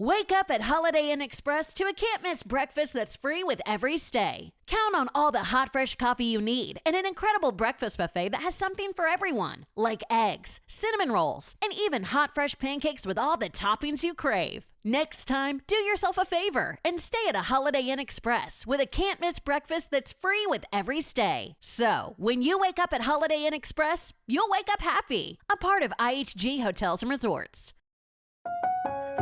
Wake up at Holiday Inn Express to a can't-miss breakfast that's free with every stay. Count on all the hot, fresh coffee you need and an incredible breakfast buffet that has something for everyone, like eggs, cinnamon rolls, and even hot, fresh pancakes with all the toppings you crave. Next time, do yourself a favor and stay at a Holiday Inn Express with a can't-miss breakfast that's free with every stay. So, when you wake up at Holiday Inn Express, you'll wake up happy. A part of IHG Hotels and Resorts.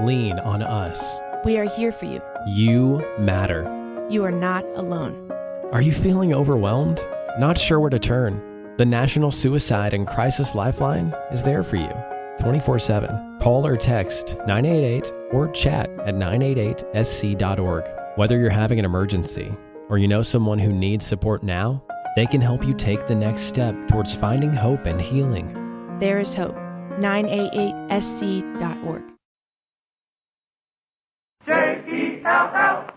Lean on us. We are here for you. You matter. You are not alone. Are you feeling overwhelmed? Not sure where to turn? The National Suicide and Crisis Lifeline is there for you 24/7. Call or text 988 or chat at 988sc.org. Whether you're having an emergency or you know someone who needs support now, they can help you take the next step towards finding hope and healing. There is hope. 988sc.org. J-E-L-L-O.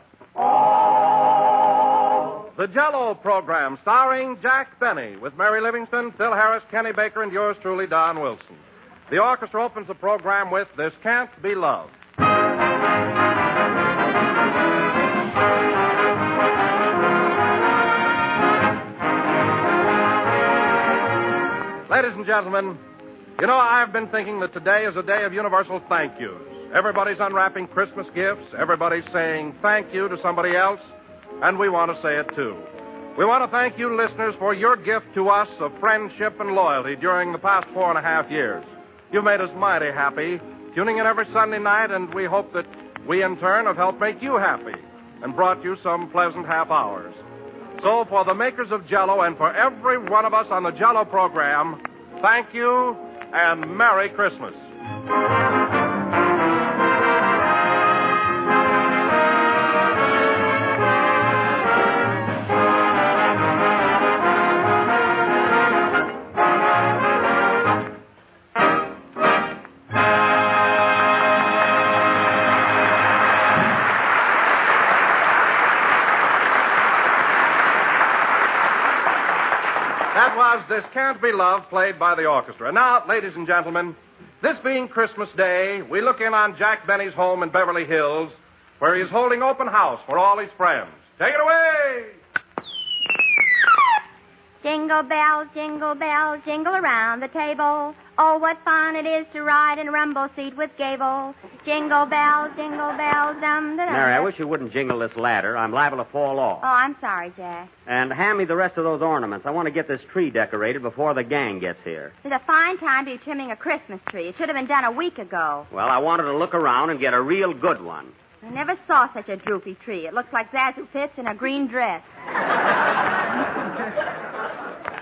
The Jell-O program starring Jack Benny with Mary Livingston, Phil Harris, Kenny Baker, and yours truly, Don Wilson. The orchestra opens the program with This Can't Be Love. Ladies and gentlemen, you know, I've been thinking that today is a day of universal thank yous. Everybody's unwrapping Christmas gifts. Everybody's saying thank you to somebody else. And we want to say it, too. We want to thank you, listeners, for your gift to us of friendship and loyalty during the past 4.5 years. You've made us mighty happy, tuning in every Sunday night, and we hope that we, in turn, have helped make you happy and brought you some pleasant half hours. So, for the makers of Jell-O and for every one of us on the Jell-O program, thank you and Merry Christmas. That was This Can't Be Love, played by the orchestra. Now, ladies and gentlemen, this being Christmas Day, we look in on Jack Benny's home in Beverly Hills, where he is holding open house for all his friends. Take it away! Jingle bells, jingle around the table. Oh, what fun it is to ride in a rumble seat with Gable. Jingle bells, dum-da-dum. Mary, I wish you wouldn't jingle this ladder. I'm liable to fall off. Oh, I'm sorry, Jack. And hand me the rest of those ornaments. I want to get this tree decorated before the gang gets here. It's a fine time to be trimming a Christmas tree. It should have been done a week ago. Well, I wanted to look around and get a real good one. I never saw such a droopy tree. It looks like Zazu Fitz in a green dress.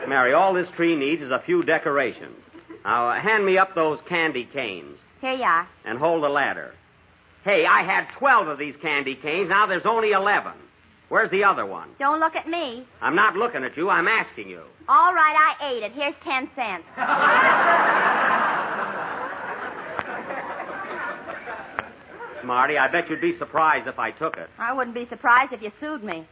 Mary, all this tree needs is a few decorations. Now, hand me up those candy canes. Here you are. And hold the ladder. Hey, I had 12 of these candy canes. Now there's only 11. Where's the other one? Don't look at me. I'm not looking at you. I'm asking you. All right, I ate it. Here's 10 cents. Smarty, I bet you'd be surprised if I took it. I wouldn't be surprised if you sued me.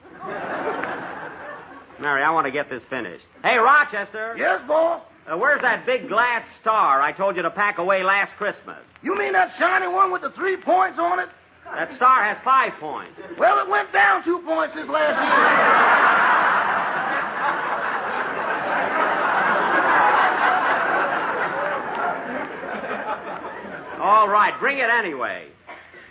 Mary, I want to get this finished. Hey, Rochester. Yes, boss? Where's that big glass star I told you to pack away last Christmas? You mean that shiny one with the 3 points on it? That star has 5 points. Well, it went down 2 points this last year. All right, bring it anyway.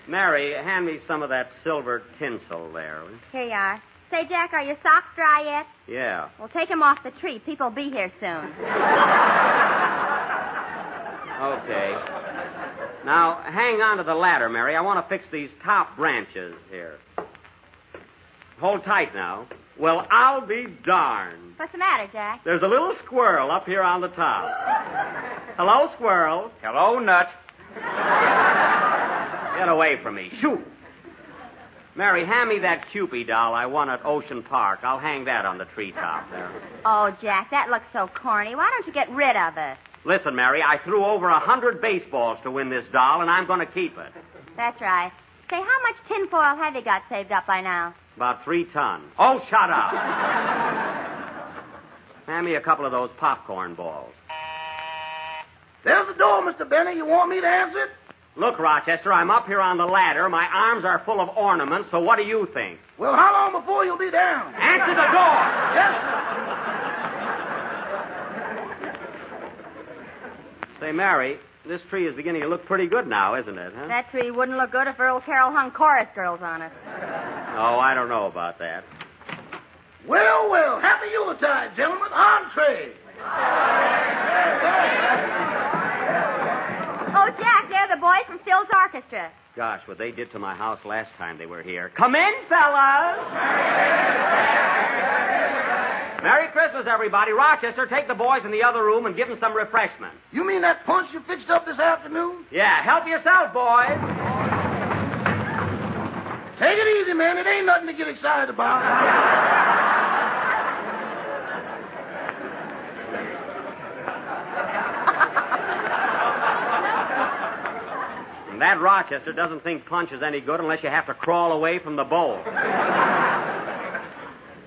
Mary, hand me some of that silver tinsel there. Here you are. Say, Jack, are your socks dry yet? Yeah. Well, take them off the tree. People will be here soon. Okay. Now, hang on to the ladder, Mary. I want to fix these top branches here. Hold tight now. Well, I'll be darned. What's the matter, Jack? There's a little squirrel up here on the top. Hello, squirrel. Hello, Nut. Get away from me. Shoot. Mary, hand me that Cupid doll I won at Ocean Park. I'll hang that on the treetop there. Oh, Jack, that looks so corny. Why don't you get rid of it? Listen, Mary, I threw over 100 baseballs to win this doll, and I'm going to keep it. That's right. Say, how much tinfoil have you got saved up by now? About 3 tons. Oh, shut up. Hand me a couple of those popcorn balls. There's the door, Mr. Benny. You want me to answer it? Look, Rochester, I'm up here on the ladder. My arms are full of ornaments, so what do you think? Well, how long before you'll be down? Answer the door! Yes, sir. Say, Mary, this tree is beginning to look pretty good now, isn't it, huh? That tree wouldn't look good if Earl Carroll hung chorus girls on it. Oh, I don't know about that. Well, well. Happy Yuletide, gentlemen. Entree. Oh, Jack, they're the boys from Phil's orchestra. Gosh, what they did to my house last time they were here. Come in, fellas! Merry Christmas, everybody. Rochester, take the boys in the other room and give them some refreshment. You mean that punch you fixed up this afternoon? Yeah, help yourself, boys. Take it easy, man. It ain't nothing to get excited about. And that Rochester doesn't think punch is any good unless you have to crawl away from the bowl.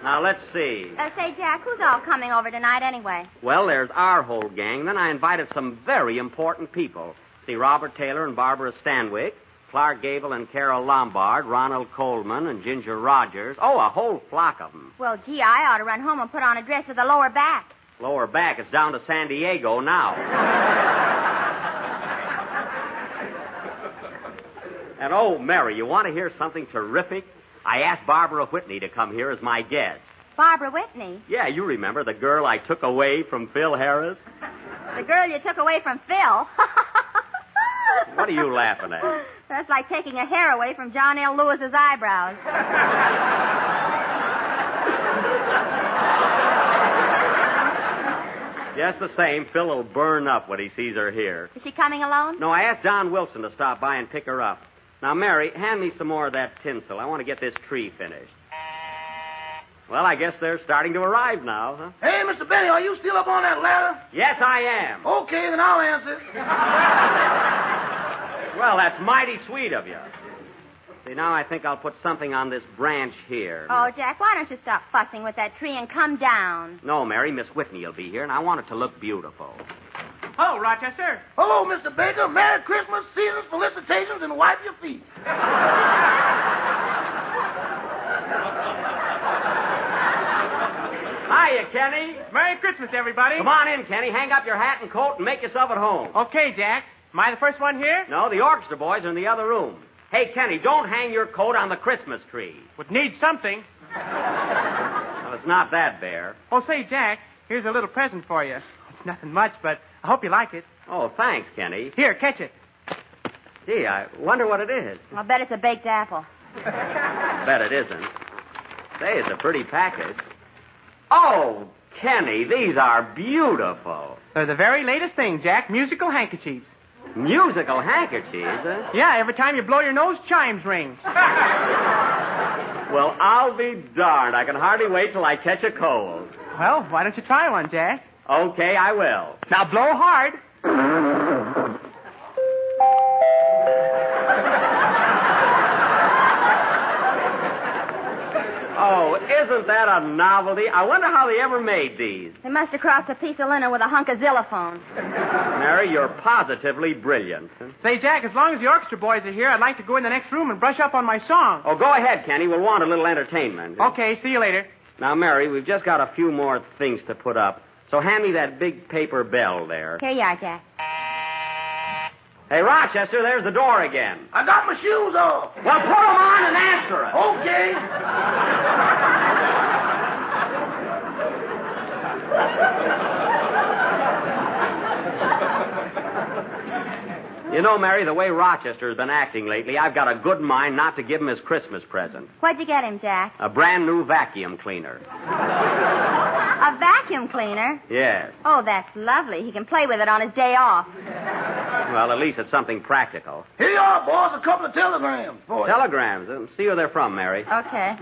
Now, let's see. Say, Jack, who's all coming over tonight anyway? Well, there's our whole gang. Then I invited some very important people. See, Robert Taylor and Barbara Stanwyck, Clark Gable and Carol Lombard, Ronald Coleman and Ginger Rogers. Oh, a whole flock of them. Well, gee, I ought to run home and put on a dress with a lower back. Lower back, it's down to San Diego now. And, oh, Mary, you want to hear something terrific? I asked Barbara Whitney to come here as my guest. Barbara Whitney? Yeah, you remember the girl I took away from Phil Harris? The girl you took away from Phil? What are you laughing at? That's like taking a hair away from John L. Lewis's eyebrows. Just the same, Phil will burn up when he sees her here. Is she coming alone? No, I asked Don Wilson to stop by and pick her up. Now, Mary, hand me some more of that tinsel. I want to get this tree finished. Well, I guess they're starting to arrive now, huh? Hey, Mr. Benny, are you still up on that ladder? Yes, I am. Okay, then I'll answer. Well, that's mighty sweet of you. See, now I think I'll put something on this branch here. Oh, Jack, why don't you stop fussing with that tree and come down? No, Mary, Miss Whitney will be here, and I want it to look beautiful. Hello, Rochester. Hello, Mr. Baker. Merry Christmas, seasons, felicitations, and wipe your feet. Hiya, Kenny. Merry Christmas, everybody. Come on in, Kenny. Hang up your hat and coat and make yourself at home. Okay, Jack. Am I the first one here? No, the orchestra boys are in the other room. Hey, Kenny, don't hang your coat on the Christmas tree. Would need something. Well, it's not that bare. Oh, say, Jack, here's a little present for you. It's nothing much, but I hope you like it. Oh, thanks, Kenny. Here, catch it. Gee, I wonder what it is. I'll bet it's a baked apple. Bet it isn't. Say, it's a pretty package. Oh, Kenny, these are beautiful. They're the very latest thing, Jack. Musical handkerchiefs. Musical handkerchiefs, huh? Yeah, every time you blow your nose, chimes ring. Well, I'll be darned. I can hardly wait till I catch a cold. Well, why don't you try one, Jack? Okay, I will. Now blow hard. Oh, isn't that a novelty? I wonder how they ever made these. They must have crossed a piece of linen with a hunk of xylophone. Mary, you're positively brilliant. Say, Jack, as long as the orchestra boys are here, I'd like to go in the next room and brush up on my song. Oh, go ahead, Kenny. We'll want a little entertainment. Okay, see you later. Now, Mary, we've just got a few more things to put up. So hand me that big paper bell there. Here you are, Jack. Hey, Rochester, there's the door again. I got my shoes off. Well, put them on and answer it. Okay. You know, Mary, the way Rochester's been acting lately, I've got a good mind not to give him his Christmas present. What'd you get him, Jack? A brand new vacuum cleaner. A vacuum cleaner? Yes. Oh, that's lovely. He can play with it on his day off. Well, at least it's something practical. Here you are, boss. A couple of telegrams for you. Telegrams. See who they're from, Mary. Okay.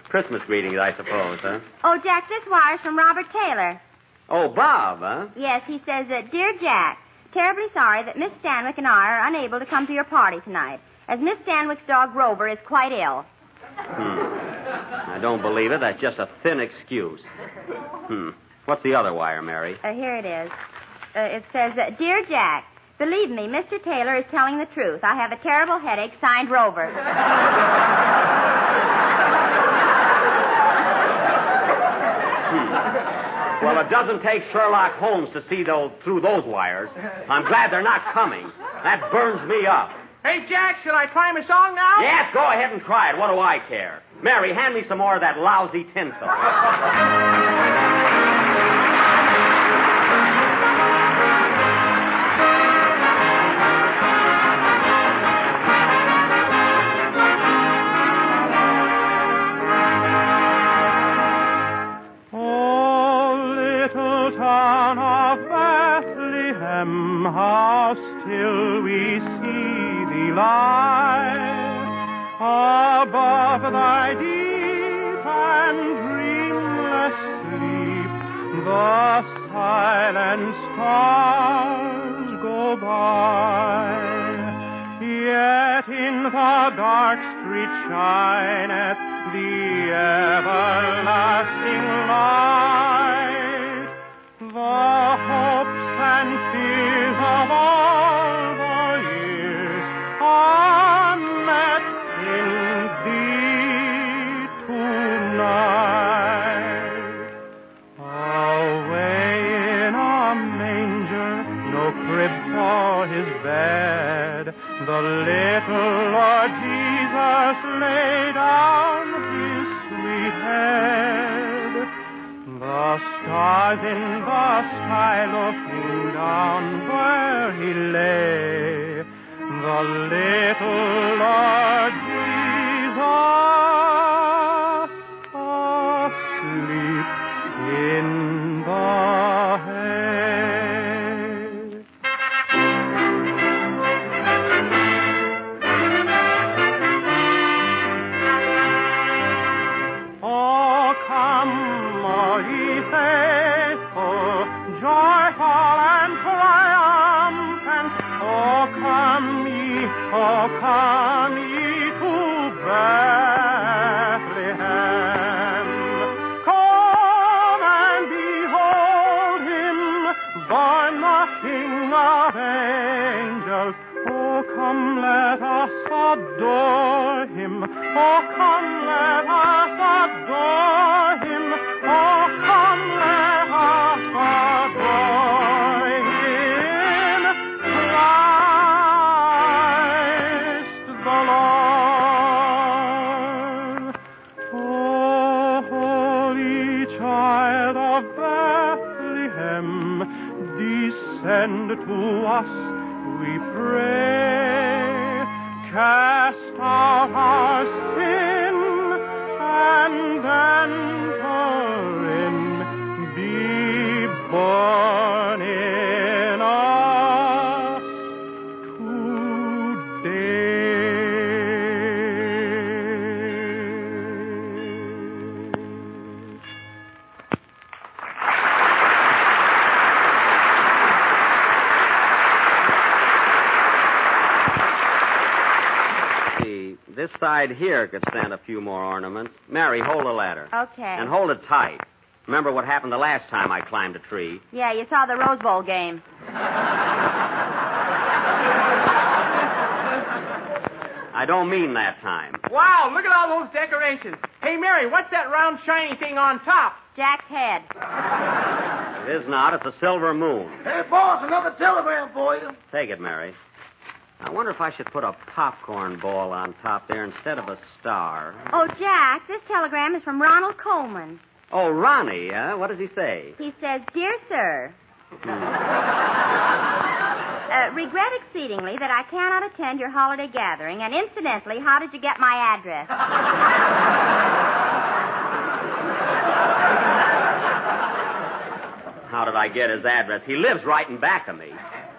Christmas greetings, I suppose, huh? Oh, Jack, this wire's from Robert Taylor. Oh, Bob, huh? Yes, he says, Dear Jack, terribly sorry that Miss Stanwyck and I are unable to come to your party tonight, as Miss Stanwyck's dog Grover is quite ill. I don't believe it. That's just a thin excuse. What's the other wire, Mary? Here it is. It says, Dear Jack, Believe me, Mr. Taylor is telling the truth. I have a terrible headache, signed Rover. Well, it doesn't take Sherlock Holmes to see through those wires. I'm glad they're not coming. That burns me up. Hey, Jack, should I climb a song now? Yes, go ahead and try it. What do I care? Mary, hand me some more of that lousy tinsel. How still we see thee lie above thy deep and dreamless sleep. The silent stars go by, yet in the dark street shineth the everlasting light. The hopes and fears of all the years are met in thee tonight. Away in a manger, no crib for his bed, the little Lord Jesus lay down his sweet head. The stars in the sky looking down where he lay, the little Lord Jesus asleep in the hay. Oh, come, ye faithful, joyful and triumphant. Oh, come ye to Bethlehem. Come and behold him, born the King of angels. Oh, come, let us adore him. Oh, come, let us adore him. Oh, come, let us adore him. Christ the Lord. Oh, holy child of Bethlehem, descend to us, we pray. Cast out our sin and enter in. Be born in us This side here could stand a few more ornaments. Mary, hold the ladder. Okay. And hold it tight. Remember what happened the last time I climbed a tree? Yeah, you saw the Rose Bowl game. I don't mean that time. Wow, look at all those decorations. Hey, Mary, what's that round shiny thing on top? Jack's head. It is not. It's a silver moon. Hey, boss, another telegram for you. Take it, Mary. I wonder if I should put a popcorn ball on top there instead of a star. Oh, Jack, this telegram is from Ronald Coleman. Oh, Ronnie, what does he say? He says, Dear Sir, regret exceedingly that I cannot attend your holiday gathering, and incidentally, how did you get my address? How did I get his address? He lives right in back of me.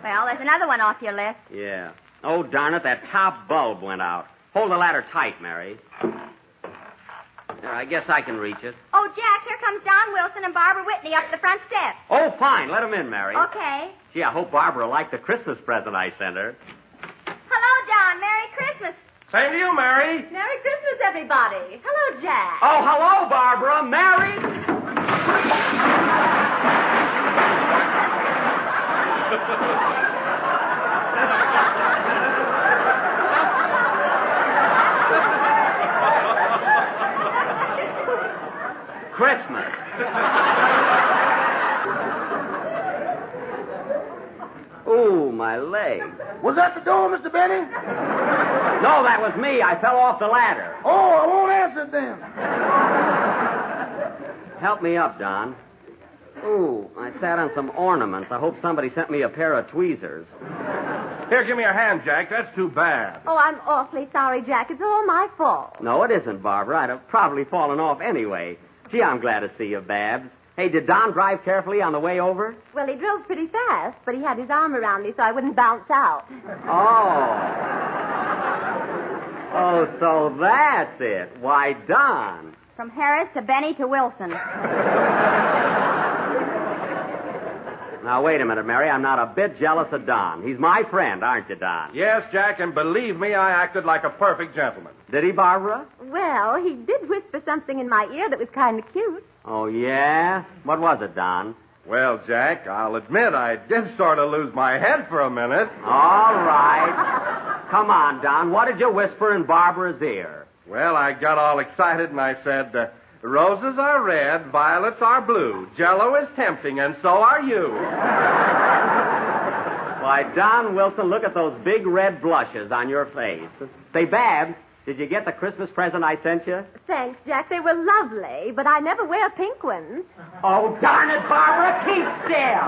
Well, there's another one off your list. Yeah. Oh, darn it, that top bulb went out. Hold the ladder tight, Mary. There, I guess I can reach it. Oh, Jack, here comes Don Wilson and Barbara Whitney up the front steps. Oh, fine. Let them in, Mary. Okay. Gee, I hope Barbara liked the Christmas present I sent her. Hello, Don. Merry Christmas. Same to you, Mary. Merry Christmas, everybody. Hello, Jack. Oh, hello, Barbara. Mary. Was that the door, Mr. Benny? No, that was me. I fell off the ladder. Oh, I won't answer it then. Help me up, Don. Ooh, I sat on some ornaments. I hope somebody sent me a pair of tweezers. Here, give me your hand, Jack. That's too bad. Oh, I'm awfully sorry, Jack. It's all my fault. No, it isn't, Barbara. I'd have probably fallen off anyway. Gee, I'm glad to see you, Babs. Hey, did Don drive carefully on the way over? Well, he drove pretty fast, but he had his arm around me so I wouldn't bounce out. Oh, so that's it. Why, Don? From Harris to Benny to Wilson. Now, wait a minute, Mary. I'm not a bit jealous of Don. He's my friend, aren't you, Don? Yes, Jack, and believe me, I acted like a perfect gentleman. Did he, Barbara? Well, he did whisper something in my ear that was kind of cute. Oh, yeah? What was it, Don? Well, Jack, I'll admit I did sort of lose my head for a minute. All right. Come on, Don. What did you whisper in Barbara's ear? Well, I got all excited and I said, roses are red, violets are blue. Jell-O is tempting, and so are you. Why, Don Wilson, look at those big red blushes on your face. Say, Babs, did you get the Christmas present I sent you? Thanks, Jack. They were lovely, but I never wear pink ones. Oh, darn it, Barbara, keep still.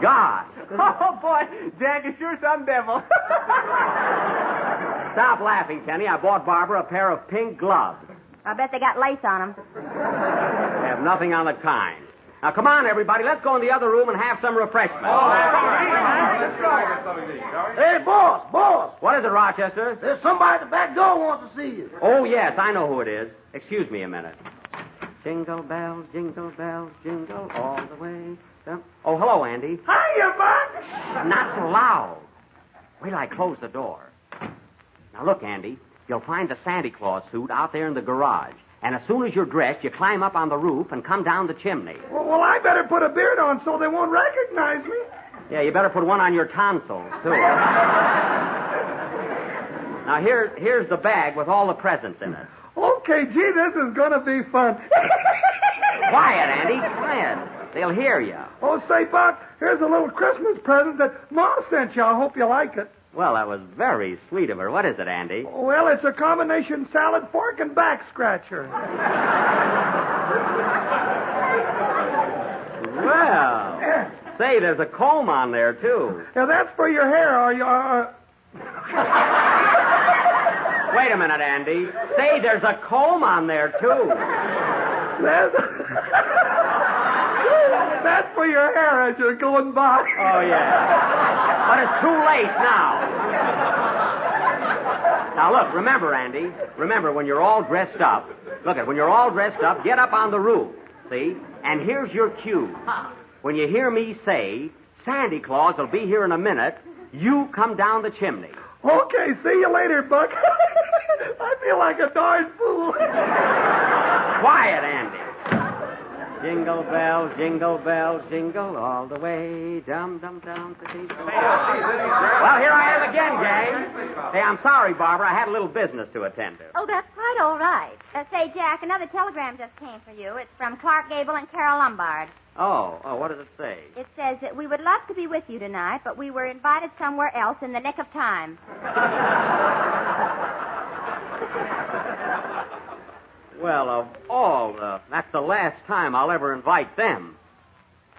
God. Oh, boy, Jack is sure some devil. Stop laughing, Kenny. I bought Barbara a pair of pink gloves. I bet they got lace on them. They have nothing on the kind. Now, come on, everybody. Let's go in the other room and have some refreshments. Hey, boss. What is it, Rochester? There's somebody at the back door wants to see you. Oh, yes, I know who it is. Excuse me a minute. Jingle bells, jingle all the way. Oh, hello, Andy. Hiya, Buck. Not so loud. Wait till I close the door. Now, look, Andy. You'll find the Santa Claus suit out there in the garage. And as soon as you're dressed, you climb up on the roof and come down the chimney. Well, I better put a beard on so they won't recognize me. Yeah, you better put one on your tonsils, too. Now, here's the bag with all the presents in it. Okay, gee, this is going to be fun. Quiet, Andy, quiet. They'll hear you. Oh, say, Buck, here's a little Christmas present that Ma sent you. I hope you like it. Well, that was very sweet of her. What is it, Andy? Well, it's a combination salad fork and back scratcher. Well, say, there's a comb on there, too. Yeah, that's for your hair. Are you... Wait a minute, Andy. Say, there's a comb on there, too. That's for your hair as you're going by. Oh, yeah. But it's too late now. Now, look, remember, Andy. Remember, when you're all dressed up, when you're all dressed up, get up on the roof, see? And here's your cue. When you hear me say, Santa Claus will be here in a minute, you come down the chimney. Okay, see you later, Buck. I feel like a darn fool. Quiet, Andy. Jingle bells, jingle all the way. Dum, dum, dum. Well, here I am again, gang. Hey, I'm sorry, Barbara. I had a little business to attend to. Oh, that's quite all right. Say, Jack, another telegram just came for you. It's from Clark Gable and Carol Lombard. Oh, what does it say? It says that we would love to be with you tonight, but we were invited somewhere else in the nick of time. Well, of all, that's the last time I'll ever invite them.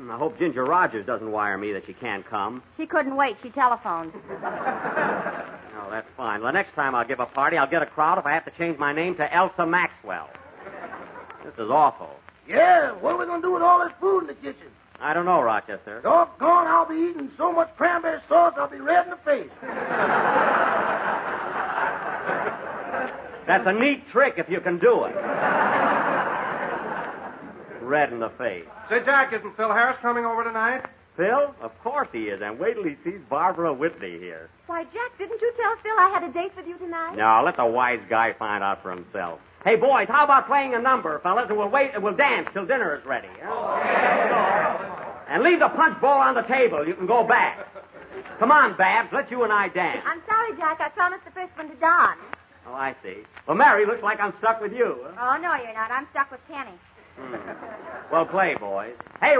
I hope Ginger Rogers doesn't wire me that she can't come. She couldn't wait. She telephoned. Oh, that's fine. Well, next time I'll give a party, I'll get a crowd if I have to change my name to Elsa Maxwell. This is awful. Yeah, what are we going to do with all this food in the kitchen? I don't know, Rochester. Doggone, I'll be eating so much cranberry sauce I'll be red in the face. That's a neat trick if you can do it. Red in the face. Say, Jack, isn't Phil Harris coming over tonight? Phil? Of course he is, and wait till he sees Barbara Whitney here. Why, Jack, didn't you tell Phil I had a date with you tonight? No, let the wise guy find out for himself. Hey, boys, how about playing a number, fellas, and we'll dance till dinner is ready. Huh? And leave the punch bowl on the table. You can go back. Come on, Babs, let you and I dance. I'm sorry, Jack. I promised the first one to Don. Oh, I see. Well, Mary, looks like I'm stuck with you. Huh? Oh, no, you're not. I'm stuck with Kenny. Well, play, boys. Hey...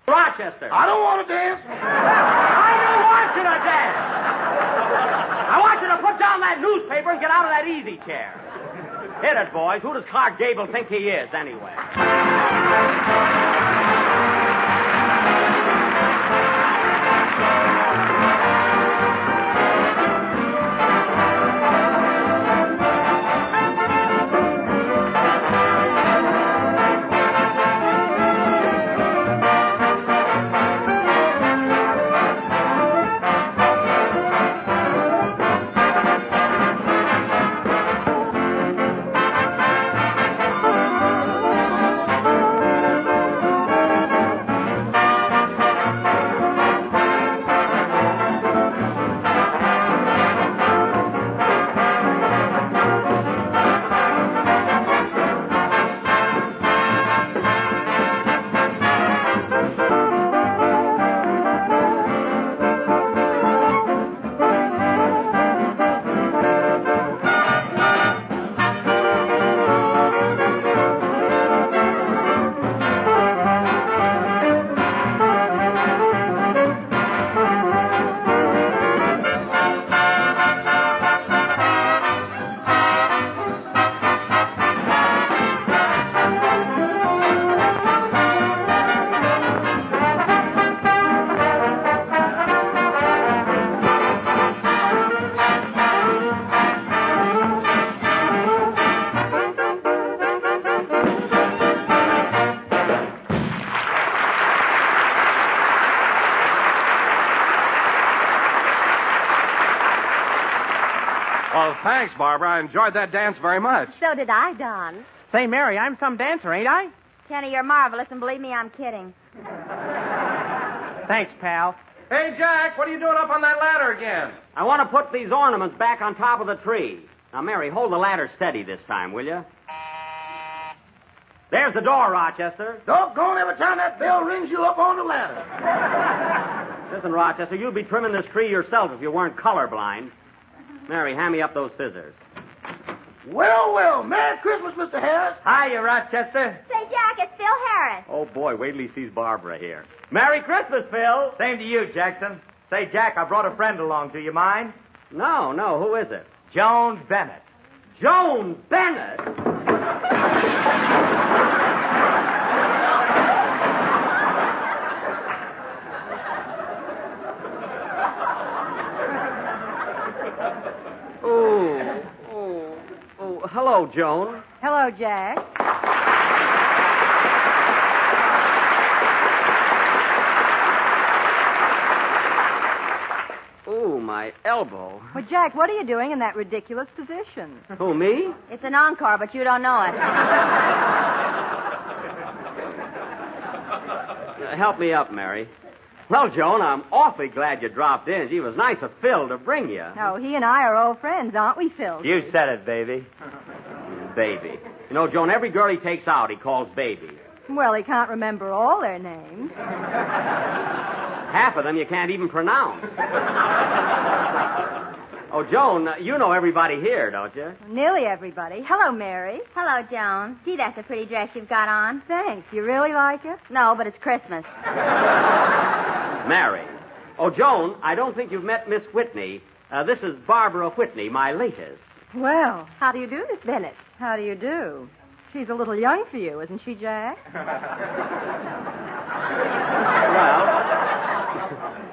Rochester. I don't want to dance. I don't want you to dance. I want you to put down that newspaper and get out of that easy chair. Hit it, boys. Who does Clark Gable think he is, anyway? Well, thanks, Barbara. I enjoyed that dance very much. So did I, Don. Say, Mary, I'm some dancer, ain't I? Kenny, you're marvelous, and believe me, I'm kidding. Thanks, pal. Hey, Jack, what are you doing up on that ladder again? I want to put these ornaments back on top of the tree. Now, Mary, hold the ladder steady this time, will you? There's the door, Rochester. Doggone, every time that bell rings you up on the ladder. Listen, Rochester, you'd be trimming this tree yourself if you weren't colorblind. Mary, hand me up those scissors. Well, well, Merry Christmas, Mr. Harris. Hiya, Rochester. Say, Jack, it's Phil Harris. Oh, boy, wait till he sees Barbara here. Merry Christmas, Phil. Same to you, Jackson. Say, Jack, I brought a friend along. Do you mind? No, who is it? Joan Bennett. Joan Bennett? Hello, Joan. Hello, Jack. Ooh, my elbow. Well, Jack, what are you doing in that ridiculous position? Who, me? It's an encore, but you don't know it. Help me up, Mary. Well, Joan, I'm awfully glad you dropped in. Gee, it was nice of Phil to bring you. Oh, he and I are old friends, aren't we, Phil? You said it, baby. Baby. You know, Joan, every girl he takes out, he calls baby. Well, he can't remember all their names. Half of them you can't even pronounce. Oh, Joan, you know everybody here, don't you? Nearly everybody. Hello, Mary. Hello, Joan. Gee, that's a pretty dress you've got on. Thanks. You really like it? No, but it's Christmas. Mary. Oh, Joan, I don't think you've met Miss Whitney. This is Barbara Whitney, my latest. Well, how do you do, Miss Bennett? How do you do? She's a little young for you, isn't she, Jack?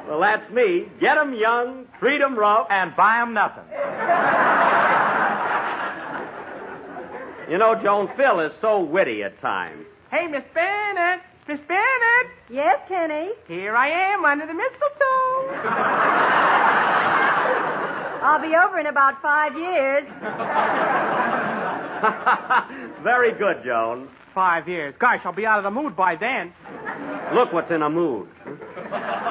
Well, that's me. Get 'em young, treat 'em rough, And buy 'em nothing. You know, Joan, Phil is so witty at times. Hey, Miss Bennett. Miss Bennett. Yes, Kenny. Here I am under the mistletoe. I'll be over in about 5 years. Very good, Joan. 5 years. Gosh, I'll be out of the mood by then. Look what's in a mood.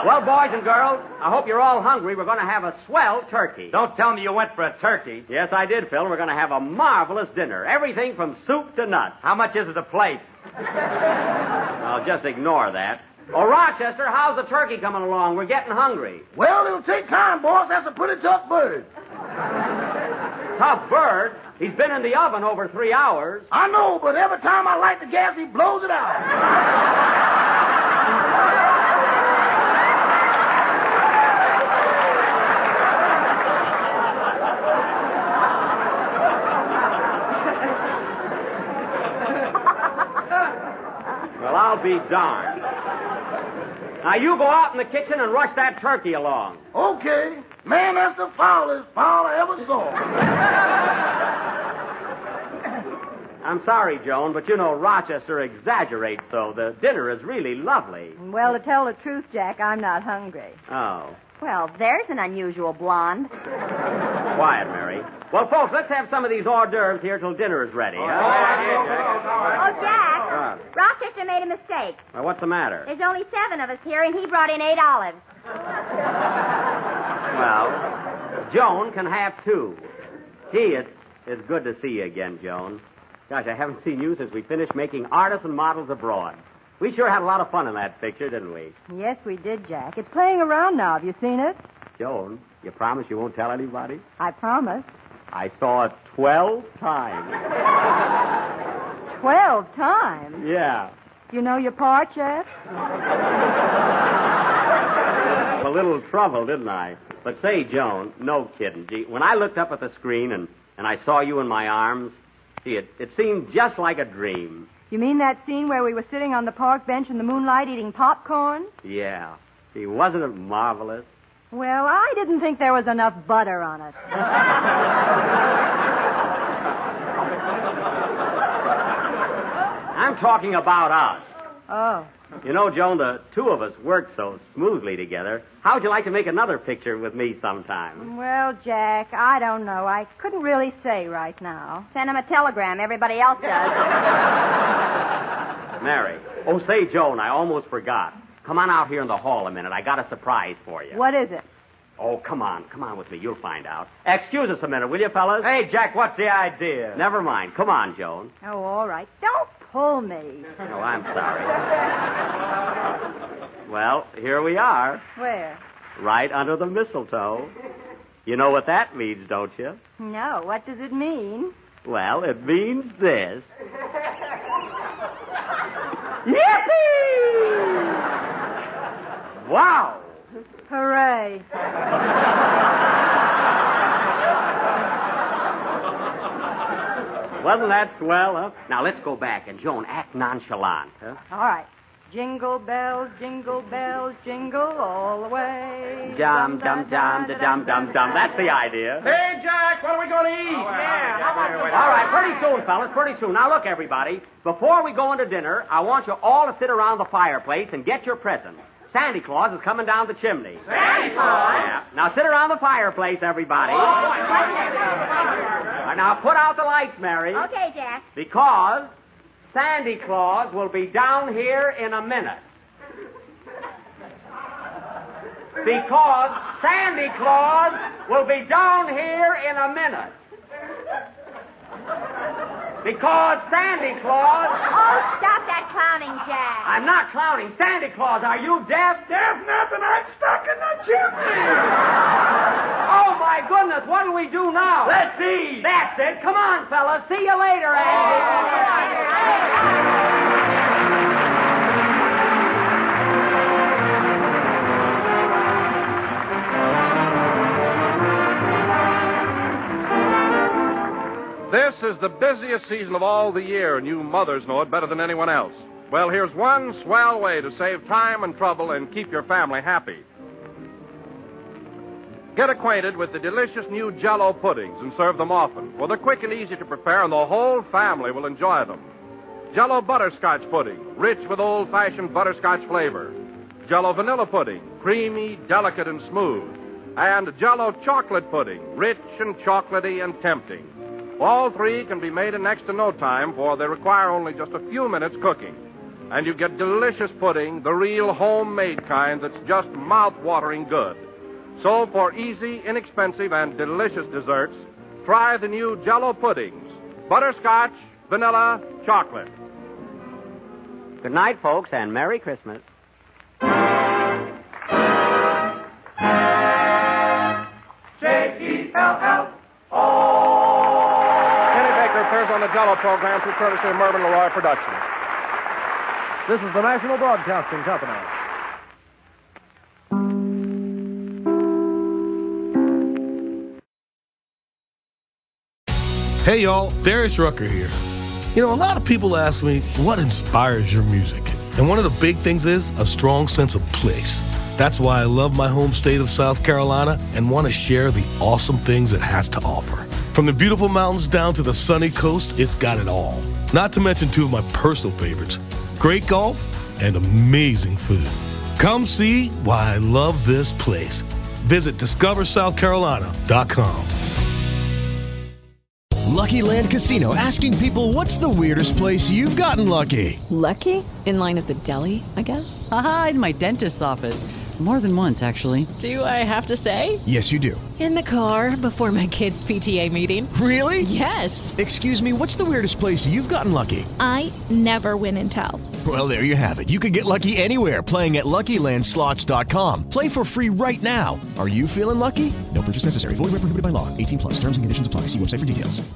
Well, boys and girls, I hope you're all hungry. We're going to have a swell turkey. Don't tell me you went for a turkey. Yes, I did, Phil. We're going to have a marvelous dinner. Everything from soup to nuts. How much is it a plate? I'll just ignore that. Oh, Rochester, how's the turkey coming along? We're getting hungry. Well, it'll take time, boss. That's a pretty tough bird. Tough bird? He's been in the oven over 3 hours. I know, but every time I light the gas, he blows it out. darned. Now, you go out in the kitchen and rush that turkey along. Okay. Man, that's the foulest foul I ever saw. I'm sorry, Joan, but you know Rochester exaggerates, so the dinner is really lovely. Well, to tell the truth, Jack, I'm not hungry. Oh. Well, there's an unusual blonde. Quiet, Mary. Well, folks, let's have some of these hors d'oeuvres here till dinner is ready. Huh? Oh, Jack, Rochester made a mistake. Well, what's the matter? There's only 7 of us here, and he brought in 8 olives. Well, Joan can have 2. Gee, it's good to see you again, Joan. Gosh, I haven't seen you since we finished making Artists and Models Abroad. We sure had a lot of fun in that picture, didn't we? Yes, we did, Jack. It's playing around now. Have you seen it? Joan, you promise you won't tell anybody? I promise. I saw it 12 times. 12 times? Yeah. You know your part, Jeff? A little trouble, didn't I? But say, Joan, no kidding. Gee, when I looked up at the screen and I saw you in my arms, gee, it seemed just like a dream. You mean that scene where we were sitting on the park bench in the moonlight eating popcorn? Yeah. Gee, wasn't it marvelous? Well, I didn't think there was enough butter on it. I'm talking about us. Oh. You know, Joan, the 2 of us worked so smoothly together. How would you like to make another picture with me sometime? Well, Jack, I don't know. I couldn't really say right now. Send him a telegram. Everybody else does. Mary. Oh, say, Joan, I almost forgot. Come on out here in the hall a minute. I got a surprise for you. What is it? Oh, come on. Come on with me. You'll find out. Excuse us a minute, will you, fellas? Hey, Jack, what's the idea? Never mind. Come on, Joan. Oh, all right. Don't pull me. Oh, I'm sorry. Well, here we are. Where? Right under the mistletoe. You know what that means, don't you? No. What does it mean? Well, it means this. Yippee! Wow! Hooray. Wasn't that swell, huh? Now, let's go back, and Joan, act nonchalant, huh? All right. Jingle bells, jingle all the way. Dum, dum, dum, da, dum, dum, dum. That's the idea. Hey, Jack, what are we going to eat? All right, pretty soon, fellas, pretty soon. Now, look, everybody. Before we go into dinner, I want you all to sit around the fireplace and get your presents. Santa Claus is coming down the chimney. Santa Claus? Yeah. Now, sit around the fireplace, everybody. Now, put out the lights, Mary. Okay, Jack. Because Santa Claus will be down here in a minute. Because Santa Claus will be down here in a minute. Because Santa Claus... Oh, stop that clowning, Jack. I'm not clowning. Santa Claus, are you deaf? There's nothing. I'm stuck in the chimney. Oh, my goodness, what'll we do now? Let's see. That's it. Come on, fellas. See you later, Andy. This is the busiest season of all the year, and you mothers know it better than anyone else. Well, here's one swell way to save time and trouble and keep your family happy. Get acquainted with the delicious new Jell-O puddings and serve them often. Well, they're quick and easy to prepare, and the whole family will enjoy them. Jell-O butterscotch pudding, rich with old-fashioned butterscotch flavor. Jell-O vanilla pudding, creamy, delicate, and smooth. And Jell-O chocolate pudding, rich and chocolatey and tempting. All 3 can be made in next to no time, for they require only just a few minutes cooking. And you get delicious pudding, the real homemade kind that's just mouth-watering good. So for easy, inexpensive, and delicious desserts, try the new Jell-O puddings. Butterscotch, vanilla, chocolate. Good night, folks, and Merry Christmas. On the Jell-O program through courtesy of Mervyn LeRoy Productions. This is the National Broadcasting Company. Hey, y'all, Darius Rucker here. You know, a lot of people ask me, what inspires your music? And one of the big things is a strong sense of place. That's why I love my home state of South Carolina and want to share the awesome things it has to offer. From the beautiful mountains down to the sunny coast, it's got it all. Not to mention two of my personal favorites, great golf and amazing food. Come see why I love this place. Visit discoversouthcarolina.com. Lucky Land Casino, asking people, what's the weirdest place you've gotten lucky? Lucky? In line at the deli, I guess? Aha, in my dentist's office. More than once, actually. Do I have to say? Yes, you do. In the car before my kids' PTA meeting. Really? Yes. Excuse me, what's the weirdest place you've gotten lucky? I never win and tell. Well, there you have it. You can get lucky anywhere, playing at LuckyLandSlots.com. Play for free right now. Are you feeling lucky? No purchase necessary. Void where prohibited by law. 18+. Terms and conditions apply. See website for details.